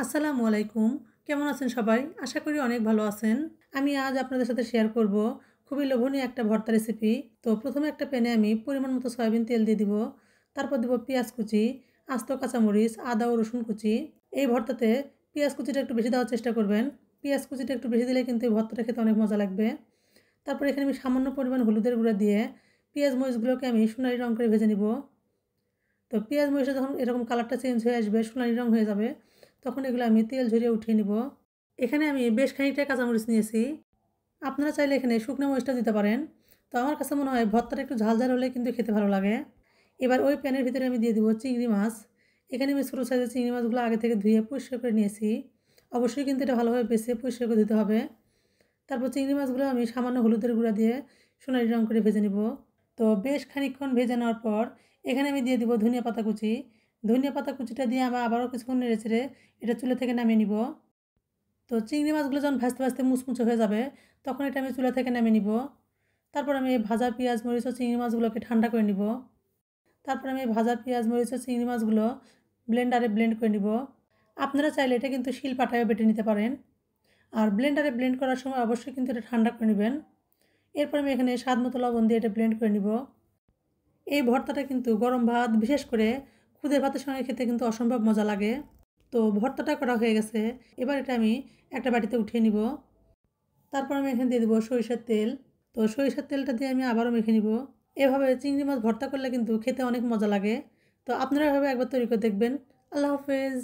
আসসালামু আলাইকুম। কেমন আছেন সবাই? আশা করি অনেক ভালো আছেন। আমি আজ আপনাদের সাথে শেয়ার করব খুবই লোভনীয় একটা ভর্তা রেসিপি। তো প্রথমে একটা প্যানে আমি পরিমাণ মতো সয়াবিন তেল দিয়ে দিব। তারপর দিব পেঁয়াজ কুচি, আস্ত কাঁচামরিচ, আদা ও রসুন কুচি। এই ভর্তাতে পেঁয়াজ কুচিটা একটু বেশি দেওয়ার চেষ্টা করবেন। পেঁয়াজ কুচিটা একটু বেশি দিলে কিন্তু এই ভর্তাটা খেতে অনেক মজা লাগবে। তারপর এখানে আমি সামান্য পরিমাণ হলুদের গুঁড়া দিয়ে পেঁয়াজ মরিচগুলোকে আমি সোনালি রং করে ভেজে নিব। তো পেঁয়াজ মরিচটা যখন এরকম কালারটা চেঞ্জ হয়ে আসবে, সোনালি রং হয়ে যাবে, তখন এগুলো আমি তেল ঝরিয়ে উঠিয়ে নিব। এখানে আমি বেশ খানিকটা কাঁচামরিচ নিয়েছি। আপনারা চাইলে এখানে শুকনো মরিচটা দিতে পারেন। তো আমার কাছে মনে হয় ভর্তাটা একটু ঝাল ঝাল হলে কিন্তু খেতে ভালো লাগে। এবার ওই প্যানের ভিতরে আমি দিয়ে দিব চিংড়ি মাছ। এখানে আমি ছোটো সাইজের চিংড়ি মাছগুলো আগে থেকে ধুয়ে পরিষ্কার করে নিয়েছি। অবশ্যই কিন্তু এটা ভালোভাবে বেছে পরিষ্কার করে দিতে হবে। তারপর চিংড়ি মাছগুলো আমি সামান্য হলুদের গুঁড়া দিয়ে সোনালি রং করে ভেজে নিব। তো বেশ খানিকক্ষণ ভেজে নেওয়ার পর এখানে আমি দিয়ে দিব ধনিয়া পাতা কুচি। ধনিয়া পাতা কুচিটা দিয়ে আমি আবারও কিছুক্ষণ নেড়ে চেড়ে এটা চুলা থেকে নামিয়ে নিব। তো চিংড়ি মাছগুলো যখন ভাজতে ভাজতে মুচমুচে হয়ে যাবে, তখন এটা আমি চুলা থেকে নামিয়ে নিব। তারপর আমি ভাজা পেঁয়াজ মরিচ ও চিংড়ি মাছগুলোকে ঠান্ডা করে নিব। তারপর আমি ভাজা পেঁয়াজ মরিচ ও চিংড়ি মাছগুলো ব্লেন্ডারে ব্লেন্ড করে নিব। আপনারা চাইলে এটা কিন্তু শিলপাটায়ও বেটে নিতে পারেন। আর ব্লেন্ডারে ব্লেন্ড করার সময় অবশ্যই কিন্তু এটা ঠান্ডা করে নেবেন। এরপর আমি এখানে স্বাদ মতো লবণ দিয়ে এটা ব্লেন্ড করে নিব। এই ভর্তাটা কিন্তু গরম ভাত, বিশেষ করে খুদের ভাতের সঙ্গে খেতে কিন্তু অসম্ভব মজা লাগে। তো ভর্তাটা করা হয়ে গেছে। এবার এটা আমি একটা বাটিতে উঠিয়ে নিব। তারপর আমি এখানে দিয়ে দেবো সরিষার তেল। তো সরিষার তেলটা দিয়ে আমি আবারও মেখে নিব। এভাবে চিংড়ি মাছ ভর্তা করলে কিন্তু খেতে অনেক মজা লাগে। তো আপনারা এভাবে একবার তৈরি করে দেখবেন। আল্লাহ হাফেজ।